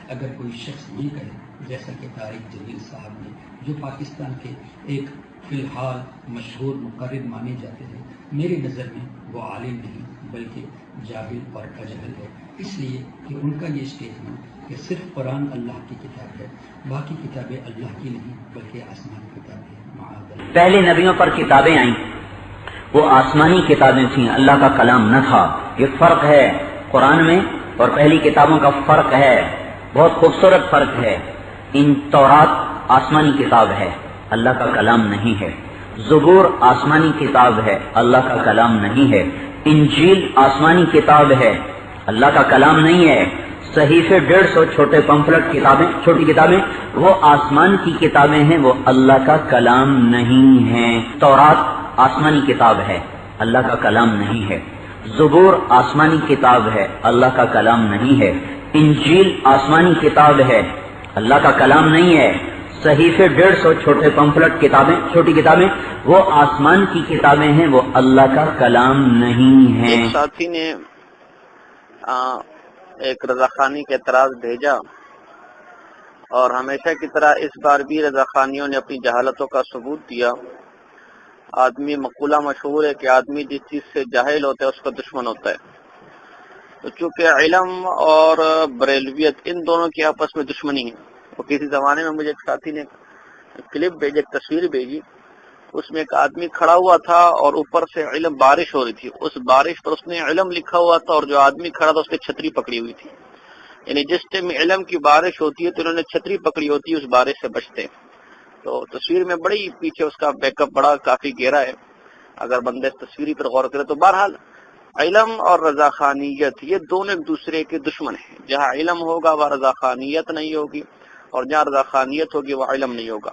اگر کوئی شخص یہ کرے جیسا کہ طارق جلیل صاحب نے، جو پاکستان کے ایک فی الحال مشہور مقرر مانے جاتے ہیں، میری نظر میں وہ عالم نہیں بلکہ جاہل اور اجہل ہے، اس لیے کہ ان کا یہ اسٹیٹمنٹ کہ صرف قرآن اللہ کی کتاب ہے، باقی کتابیں اللہ کی نہیں بلکہ آسمانی کتابیں ہیں۔ پہلے نبیوں پر کتابیں آئیں، وہ آسمانی کتابیں تھیں، اللہ کا کلام نہ تھا۔ یہ فرق ہے قرآن میں اور پہلی کتابوں کا فرق ہے، بہت خوبصورت فرق ہے۔ ان تورات آسمانی کتاب ہے، اللہ کا کلام نہیں ہے۔ زبور آسمانی کتاب ہے، اللہ کا کلام نہیں ہے۔ انجیل آسمانی کتاب ہے، اللہ کا کلام نہیں ہے۔ صحیفے 150 چھوٹے پمفلٹ کتابیں، چھوٹی کتابیں، وہ آسمان کی کتابیں ہیں، وہ اللہ کا کلام نہیں ہیں۔ تورات آسمانی کتاب ہے، اللہ کا کلام نہیں ہے۔ زبور آسمانی کتاب ہے، اللہ کا کلام نہیں ہے۔ انجیل آسمانی کتاب ہے، اللہ کا کلام نہیں ہے۔ صحیفے 150 چھوٹے پمفلٹ کتابیں، چھوٹی کتابیں، وہ آسمان کی کتابیں ہیں، وہ اللہ کا کلام نہیں ہے۔ ایک ساتھی نے ایک رضاخانی کا اعتراض بھیجا، اور ہمیشہ کی طرح اس بار بھی رضاخانیوں نے اپنی جہالتوں کا ثبوت دیا۔ آدمی مقولہ مشہور ہے کہ آدمی جس چیز سے جاہل ہوتا ہے اس کا دشمن ہوتا ہے۔ تو چونکہ علم اور بریلویت ان دونوں کی آپس میں دشمنی ہے، وہ کسی زمانے میں مجھے ایک ساتھی نے کلپ بھیجی، ایک تصویر بھیجی، اس میں ایک آدمی کھڑا ہوا تھا اور اوپر سے علم بارش ہو رہی تھی، اس بارش پر اس نے علم لکھا ہوا تھا، اور جو آدمی کھڑا تھا اس نے چھتری پکڑی ہوئی تھی۔ یعنی جس ٹائم علم کی بارش ہوتی ہے تو انہوں نے چھتری پکڑی ہوتی ہے، اس بارش سے بچتے ہیں۔ تو تصویر میں بڑی پیچھے اس کا بیک اپ بڑا کافی گہرا ہے، اگر بندے اس تصویری پر غور کرے تو۔ بہرحال علم اور رضاخانیت یہ دونوں ایک دوسرے کے دشمن ہیں۔ جہاں علم ہوگا وہ رضاخانیت نہیں ہوگی، اور جہاں رضاخانیت ہوگی وہ علم نہیں ہوگا۔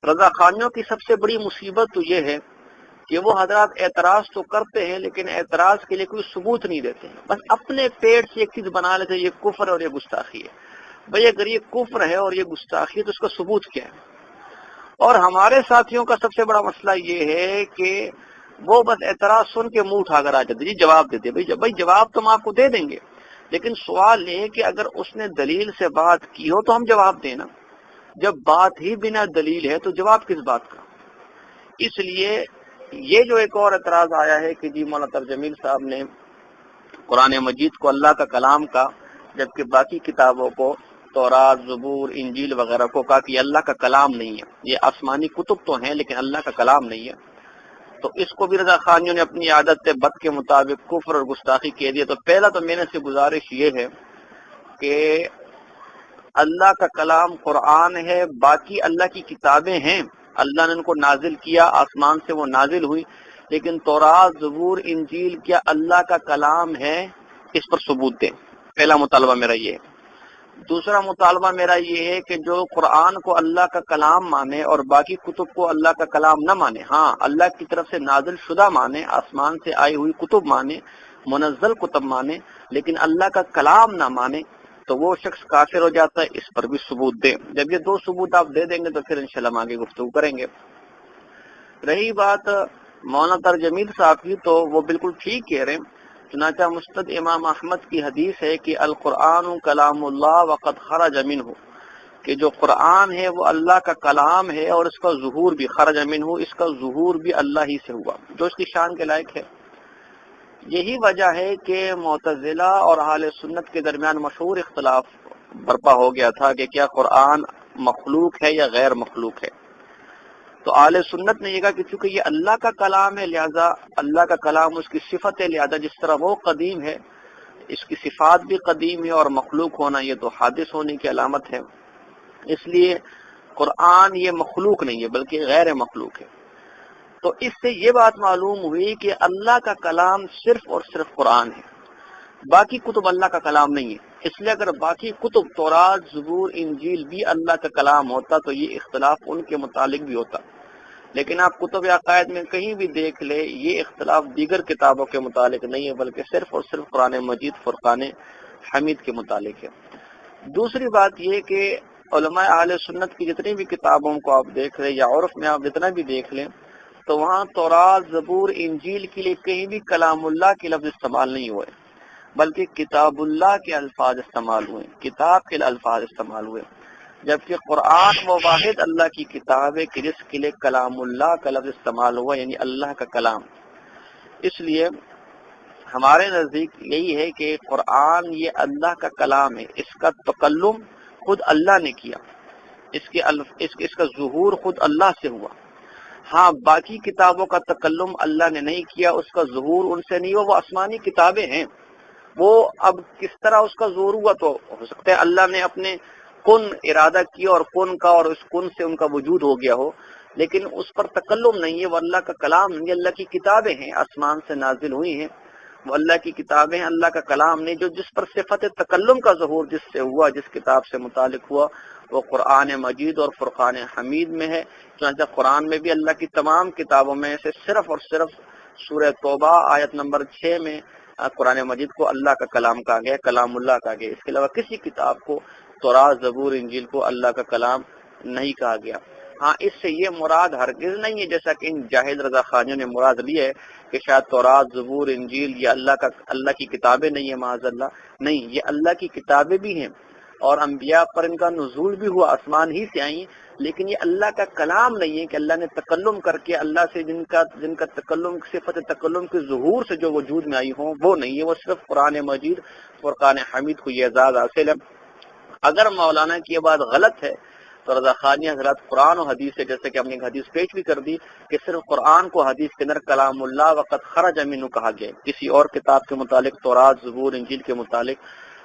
رضاخانیوں کی سب سے بڑی مصیبت تو یہ ہے کہ وہ حضرات اعتراض تو کرتے ہیں لیکن اعتراض کے لیے کوئی ثبوت نہیں دیتے ہیں، بس اپنے پیٹ سے ایک چیز بنا لیتے ہیں، یہ کفر ہے اور یہ گستاخی ہے۔ بھئی اگر یہ کفر ہے اور یہ گستاخی ہے تو اس کا ثبوت کیا ہے؟ اور ہمارے ساتھیوں کا سب سے بڑا مسئلہ یہ ہے کہ وہ بس اعتراض سن کے منہ اٹھا کر آ جاتے، جی جواب دیتے۔ بھئی جواب تو ہم آپ کو دے دیں گے، لیکن سوال یہ کہ اگر اس نے دلیل سے بات کی ہو تو ہم جواب دیں نا۔ جب بات ہی بنا دلیل ہے تو جواب کس بات کا؟ اس لیے یہ جو ایک اور اعتراض آیا ہے کہ جی مولانا طارق جمیل صاحب نے قرآن مجید کو اللہ کا کلام کا، جبکہ باقی کتابوں کو تورات، زبور، انجیل وغیرہ کو کہا کہ یہ اللہ کا کلام نہیں ہے، یہ آسمانی کتب تو ہیں لیکن اللہ کا کلام نہیں ہے۔ تو اس کو بھی رضاخانیوں نے اپنی عادت بد کے مطابق کفر اور گستاخی کہہ دیا۔ تو پہلا تو میرے سے گزارش یہ ہے کہ اللہ کا کلام قرآن ہے، باقی اللہ کی کتابیں ہیں، اللہ نے ان کو نازل کیا، آسمان سے وہ نازل ہوئی، لیکن تورات، زبور، انجیل کیا اللہ کا کلام ہے؟ اس پر ثبوت دیں۔ پہلا مطالبہ میرا یہ ہے۔ دوسرا مطالبہ میرا یہ ہے کہ جو قرآن کو اللہ کا کلام مانے اور باقی کتب کو اللہ کا کلام نہ مانے، ہاں اللہ کی طرف سے نازل شدہ مانے، آسمان سے آئی ہوئی کتب مانے، منزل کتب مانے، لیکن اللہ کا کلام نہ مانے، تو وہ شخص کافر ہو جاتا ہے۔ اس پر بھی ثبوت دیں۔ جب یہ دو ثبوت آپ دے دیں گے تو پھر انشاءاللہ ہم آگے گفتگو کریں گے۔ رہی بات مولانا طارق جمیل صاحب کی، تو وہ بالکل ٹھیک کہہ رہے ہیں۔ چنانچہ مستد امام احمد کی حدیث ہے کہ القرآن کلام اللہ وقد خرج منہ، کہ جو قرآن ہے وہ اللہ کا کلام ہے اور اس کا ظہور بھی خرج منہ، اس کا ظہور بھی اللہ ہی سے ہوا، جو اس کی شان کے لائق ہے۔ یہی وجہ ہے کہ معتزلہ اور اہل سنت کے درمیان مشہور اختلاف برپا ہو گیا تھا کہ کیا قرآن مخلوق ہے یا غیر مخلوق ہے۔ تو اہل سنت نے یہ کہا کہ چونکہ یہ اللہ کا کلام ہے، لہذا اللہ کا کلام اس کی صفت ہے، لہذا جس طرح وہ قدیم ہے اس کی صفات بھی قدیم ہے، اور مخلوق ہونا یہ تو حادث ہونے کی علامت ہے، اس لیے قرآن یہ مخلوق نہیں ہے بلکہ غیر مخلوق ہے۔ تو اس سے یہ بات معلوم ہوئی کہ اللہ کا کلام صرف اور صرف قرآن ہے، باقی کتب اللہ کا کلام نہیں ہے۔ اس لیے اگر باقی کتب تورات، زبور، انجیل بھی اللہ کا کلام ہوتا تو یہ اختلاف ان کے متعلق بھی ہوتا، لیکن آپ کتب عقائد میں کہیں بھی دیکھ لے یہ اختلاف دیگر کتابوں کے متعلق نہیں ہے بلکہ صرف اور صرف قرآن مجید فرقان حمید کے متعلق ہے۔ دوسری بات یہ کہ علماء اہل سنت کی جتنی بھی کتابوں کو آپ دیکھ لیں یا عرف میں آپ جتنا بھی دیکھ لیں تو وہاں تورات، زبور، انجیل کے لیے کہیں بھی کلام اللہ کے لفظ استعمال نہیں ہوئے، بلکہ کتاب اللہ کے الفاظ استعمال ہوئے، کتاب کے الفاظ استعمال ہوئے، جبکہ قرآن وہ واحد اللہ کی کتاب ہے کہ جس کے لیے کلام اللہ کا لفظ استعمال ہوا، یعنی اللہ کا کلام۔ اس لیے ہمارے نزدیک یہی ہے کہ قرآن یہ اللہ کا کلام ہے، اس کا تکلم خود اللہ نے کیا، اس کا ظہور خود اللہ سے ہوا۔ ہاں باقی کتابوں کا تکلم اللہ نے نہیں کیا، اس کا ظہور ان سے نہیں ہوا، وہ آسمانی کتابیں ہیں، وہ اب کس طرح اس کا ظہور ہوا تو ہو سکتا ہے اللہ نے اپنے کن ارادہ کیا اور کن کا، اور اس کن سے ان کا وجود ہو گیا ہو، لیکن اس پر تکلم نہیں ہے، وہ اللہ کا کلام نہیں، اللہ کی کتابیں ہیں، آسمان سے نازل ہوئی ہیں، وہ اللہ کی کتابیں ہیں، اللہ کا کلام نہیں۔ جو جس پر صفت تکلم کا ظہور جس سے ہوا، جس کتاب سے متعلق ہوا، وہ قرآن مجید اور فرقان حمید میں ہے۔ چنانچہ قرآن میں بھی اللہ کی تمام کتابوں میں سے صرف اور صرف سورہ توبہ آیت نمبر 6 میں قرآن مجید کو اللہ کا کلام کہا گیا، کلام اللہ کہا گیا، اس کے علاوہ کسی کتاب کو، تورات، زبور، انجیل کو اللہ کا کلام نہیں کہا گیا۔ ہاں اس سے یہ مراد ہرگز نہیں ہے جیسا کہ ان جاہل رضا خانیوں نے مراد لی ہے کہ شاید تورات، زبور، انجیل یہ اللہ کی کتابیں نہیں ہیں، معاذ اللہ، نہیں، یہ اللہ کی کتابیں بھی ہیں، اور انبیاء پر ان کا نزول بھی ہوا، آسمان ہی سے آئیں، لیکن یہ اللہ کا کلام نہیں ہے کہ اللہ نے تکلم کر کے، اللہ سے جن کا تکلم، صفت تکلم کے ظہور سے جو وجود میں آئی ہوں، وہ نہیں ہے، وہ صرف قرآن مجید، فرقان حمید کو یہ اعزاز حاصل ہے۔ اگر مولانا کی یہ بات غلط ہے تو رضا خانی حضرات قرآن و حدیث سے، جیسے کہ ہم نے ایک حدیث پیش بھی کر دی کہ صرف قرآن کو حدیث کے اندر کلام اللہ وقت خرج منہ کہا گیا، کسی اور کتاب کے متعلق، تورات، زبور، انجیل کے متعلق۔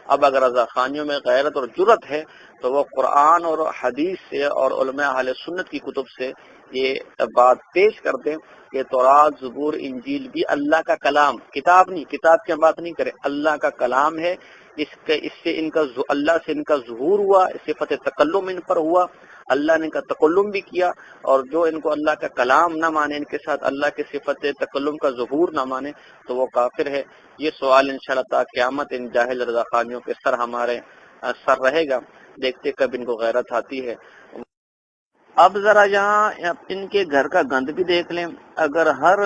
اب اگر رضا خانیوں میں غیرت اور جرت ہے تو وہ قرآن اور حدیث سے اور علماء اہل سنت کی کتب سے یہ بات پیش کر دیں کہ تورات، زبور، انجیل بھی اللہ کا کلام، کتاب نہیں، کتاب کی ہم بات نہیں کریں، اللہ کا کلام ہے، اس سے اللہ سے ان کا ظہور ہوا، صفت تکلم ان پر ہوا، اللہ نے ان کا تکلم بھی کیا، اور جو ان کو اللہ کا کلام نہ مانے، ان کے ساتھ اللہ کے صفت تکلم کا ظہور نہ مانے تو وہ کافر ہے۔ یہ سوال انشاءاللہ تا قیامت ان جاہل رضا خانیوں کے سر ہمارے سر رہے گا، دیکھتے کب ان کو غیرت آتی ہے۔ اب ذرا یہاں ان کے گھر کا گند بھی دیکھ لیں، اگر ہر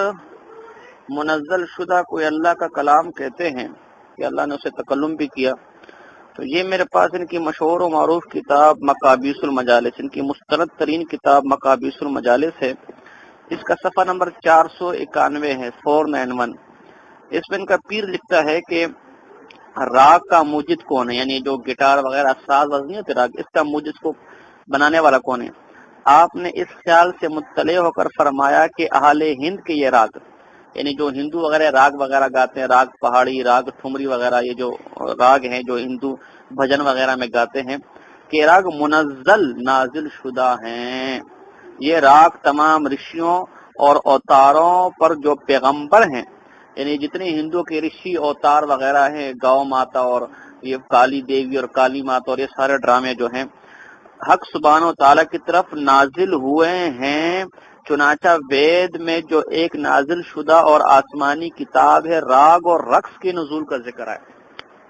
منزل شدہ کوئی اللہ کا کلام کہتے ہیں کہ اللہ نے اسے تکلم بھی کیا، تو یہ میرے پاس ان کی مشہور و معروف کتاب مقابیس المجالس، ان کی مستند ترین کتاب مقابیس المجالس ہے، اس کا صفحہ نمبر 491 ہے، 491۔ اس میں ان کا پیر لکھتا ہے کہ راگ کا موجد کون ہے، یعنی جو گٹار وغیرہ ساز وز نہیں ہوتے راگ، اس کا موجد کو بنانے والا کون ہے۔ آپ نے اس خیال سے مطلع ہو کر فرمایا کہ اہل ہند کے یہ راگ، یعنی جو ہندو وغیرہ راگ وغیرہ گاتے ہیں، راگ پہاڑی، راگ ٹھمری وغیرہ، یہ جو راگ ہیں جو ہندو بھجن وغیرہ میں گاتے ہیں، کہ راگ منزل نازل شدہ ہیں، یہ راگ تمام رشیوں اور اوتاروں پر جو پیغمبر ہیں، یعنی جتنے ہندو کے رشی اوتار وغیرہ ہیں، گاؤ ماتا اور یہ کالی دیوی اور کالی ماتا اور یہ سارے ڈرامے جو ہیں، حق سبحانہ و تعالیٰ کی طرف نازل ہوئے ہیں۔ چنانچہ وید میں جو ایک نازل شدہ اور آسمانی کتاب ہے، راگ اور رقص کے نزول کا ذکر ہے۔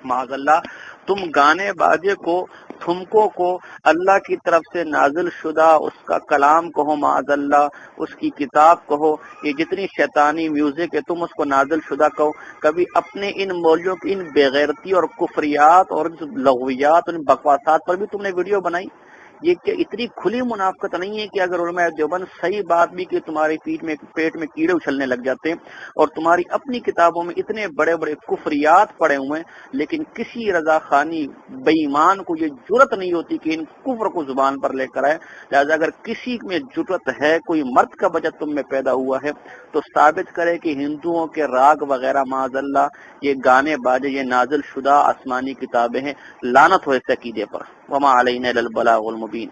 معاذ اللہ، تم گانے باجے کو، تھمکو کو اللہ کی طرف سے نازل شدہ اس کا کلام کہو، معاذ اللہ، اس کی کتاب کہو، یہ جتنی شیطانی میوزک ہے تم اس کو نازل شدہ کہو۔ کبھی اپنے ان مولویوں کی ان بےغیرتی اور کفریات اور لغویات اور بکواسات پر بھی تم نے ویڈیو بنائی؟ یہ کہ اتنی کھلی منافقت نہیں ہے کہ اگر علماء دیوبند صحیح بات بھی کہ تمہاری پیٹ میں کیڑے اچھلنے لگ جاتے ہیں، اور تمہاری اپنی کتابوں میں اتنے بڑے بڑے کفریات پڑے ہوئے ہیں، لیکن کسی رضا خانی بے ایمان کو یہ جرت نہیں ہوتی کہ ان کفر کو زبان پر لے کر آئے۔ لہذا اگر کسی میں جرت ہے، کوئی مرد کا بچہ تم میں پیدا ہوا ہے، تو ثابت کرے کہ ہندوؤں کے راگ وغیرہ معاذ اللہ، یہ گانے باجے، یہ نازل شدہ آسمانی کتابیں ہیں، لعنت ہو اس عقیدے پر۔ وما علینا الا البلاغ المبین۔